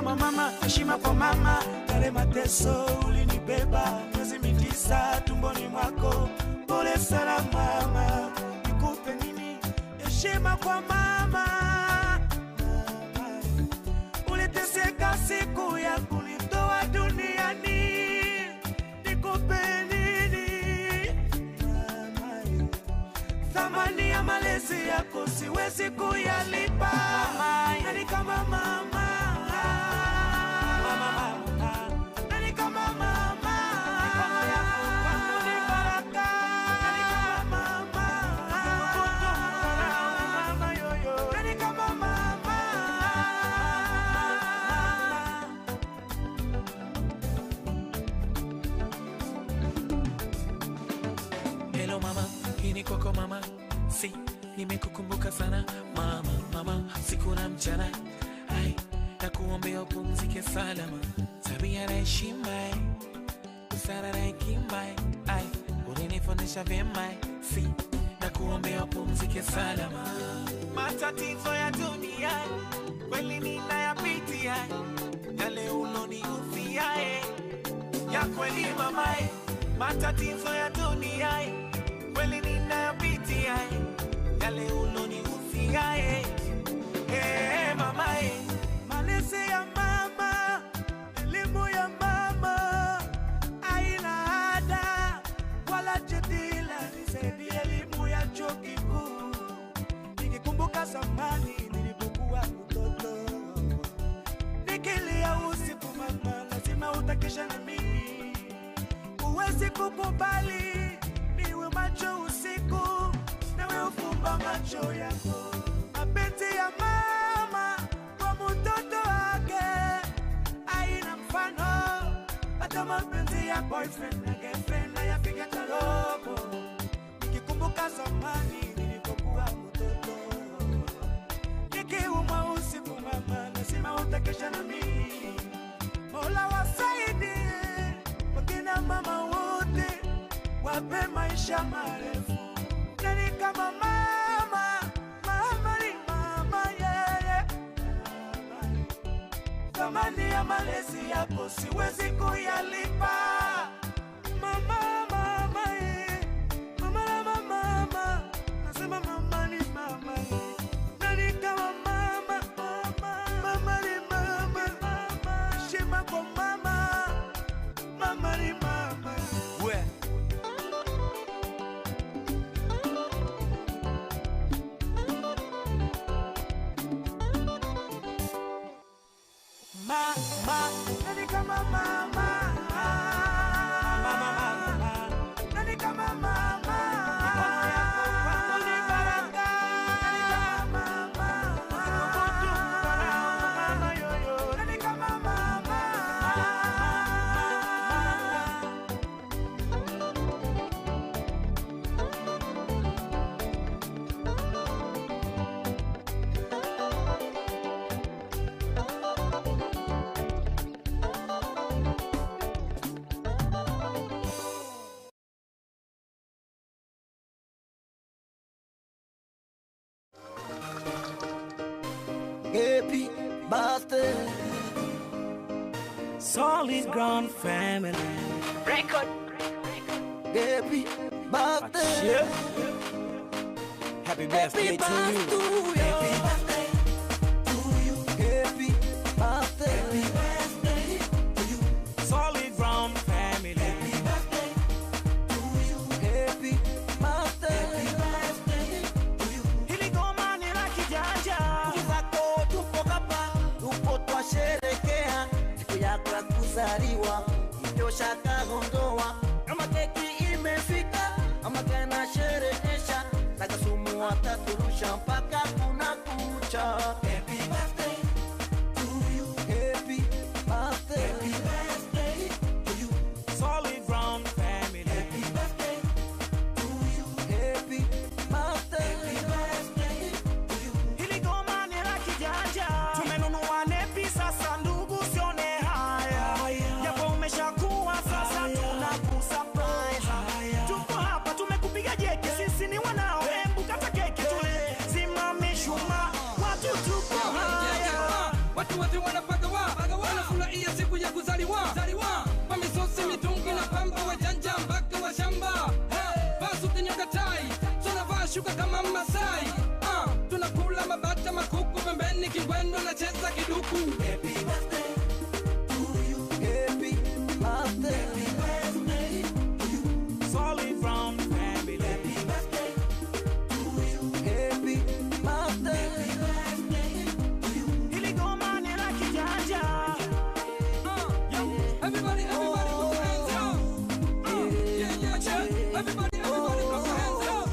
kama mama, heshima kwa mama. Yale mateso ulinibeba miezi 9 tumboni mwako. Pole sana mama, nikupe nini? Heshima kwa mama. Uliteseka siku ya kunitoa duniani. Nikupe nini? Thamani ya malezi yako siwezi kuyalipa. Nani kama mama? Nani kama mama? Ni baraka. Nani kama mama? Nani kama mama? Hello mama, hii ni kwako mama. Si, nimekukumbuka sana mama, mama, siku na mchana. Ai, nakuombea upumzike salama. Tabia na heshima, busara na hekima. Ai, ulinifundisha vyema. Si, nakuombea upumzike salama. Matatizo ya dunia kweli ninayapitia, yale ulonihusia ya kweli mama. Matatizo ya dunia kweli ninayapitia, yale ulonihusia mama. Malezi ya mama, elimu ya mama, haina ada wala jadila. Nisaidie elimu ya chuo kikuu. Nikikumbuka zamani nilipokuwa mtoto, nikilia usiku mama, lazima utakesha na mimi. Uwezi kukubali niwe macho usiku, nawe ufumba macho yako. Mapenzi ya mama kwa mtoto wake haina mfano. Hata mapenzi ya boyfriend na girlfriend hayafiki hata robo. Nikikumbuka zamani nilipokuwa mtoto, nikiumwa usiku mama, lazima utakesha na mimi. Mola wasaidie wakina mama wote, wape maisha marefu. Nani kama mama? Mama ni mama, yeah. Thamani ya malezi yako siwezi kuyalipa. Mama, mama, mama, mama, mama. Nasema mama ni mama, nani kama mama? Mama ni mama, heshima kwa mama. Mama ni mama. We mama, nani kama mama? Nani kama mama? Ni baraka. Nani kama mama? Nani kama mama? Happy birthday, Solid ground family. Record. happy birthday, happy happy birthday to you. birthday, happy birthday to you, happy birthday, happy birthday to you, Solid ground family. happy birthday to you, happy birthday, happy birthday to you. Hili goma ni la kijanja. Zako tupo hapa, tupo twasherekea siku yako ya kuzaliwa, ndio shaka ondoa. Kama keki imefika, kama kana sherehesha, takasumu wataturusha mpaka kuna kucha. Happy birthday to you, happy birthday, happy birthday to you, Solid ground family. happy birthday to you, happy birthday, happy birthday to you. Hili goma ni la kijanja. Tumenunua nepi sasa ndugu sione haya. Japo umeshakuwa sasa tunakusurprise. Tuko hapa tumekupiga jeki, sisi ni wanao. Hebu kata keki tule, simamisha watu tuko haya. Watu wote wanapagawa cheza kama Masai. Tunakula mabata makuku pembeni kingwendo na cheza kiduku. Happy birthday to you. Happy birthday. Happy birthday to you. Solid from the family. Happy birthday to you. Happy birthday. Happy birthday to you. Hili goma ni la kijanja. Everybody, put your hands up. Yeah. Everybody, put your hands up. Yeah. Everybody, put your hands up.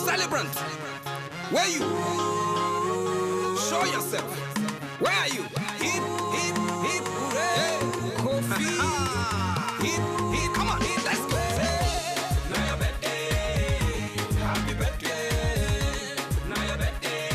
Celebrant, where you? Show yourself. Where are you? Hip, hip, hip, hooray! Kofi, hip, hip, come on, let's go. Now your birthday, happy birthday. Now your birthday,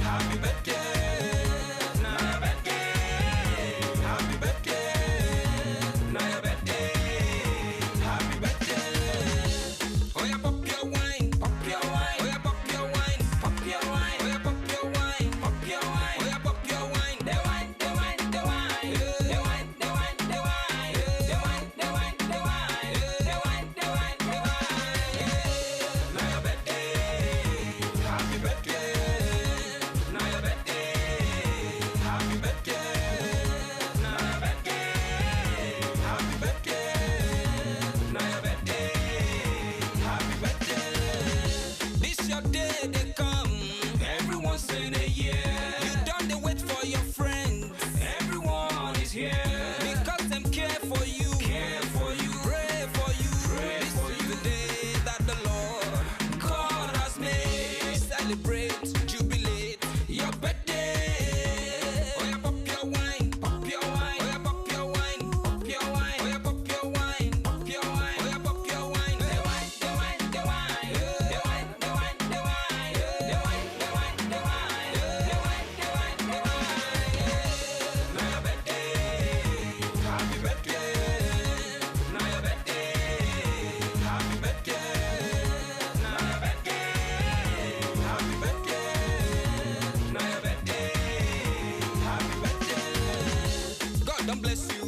happy birthday. Now your birthday, happy birthday. Now your birthday, happy birthday. Oh yeah, pop your wine, pop your wine. Oh yeah, pop your wine, pop your wine. Oh yeah, pop your wine, pop your wine. Oh yeah, pop your wine. The wine, the wine, the wine. The wine, the wine, the wine. The wine, the wine, the wine. The wine, the wine, the wine. Now your birthday, happy birthday. Now your birthday, happy birthday. Now your birthday, happy birthday. Now your birthday, happy birthday. This your day they come, every once in a year. You done the wait for your friends, everyone is here. Because them care for you, pray for you. This is the day that the Lord God has made. Celebrate, jubilate your birthday. Oh yeah, pop your wine, pop your wine. Oh yeah, pop your wine, pop your wine. Oh yeah, pop your wine, pop your wine. Oh yeah, pop your wine. The wine, the wine, the wine. The wine, the wine, the wine. The wine, the wine, the wine. The wine, the wine, the wine. Now your birthday, happy birthday. Now your birthday, happy birthday. Now your birthday, happy birthday. Now your birthday, happy birthday. God don't bless you.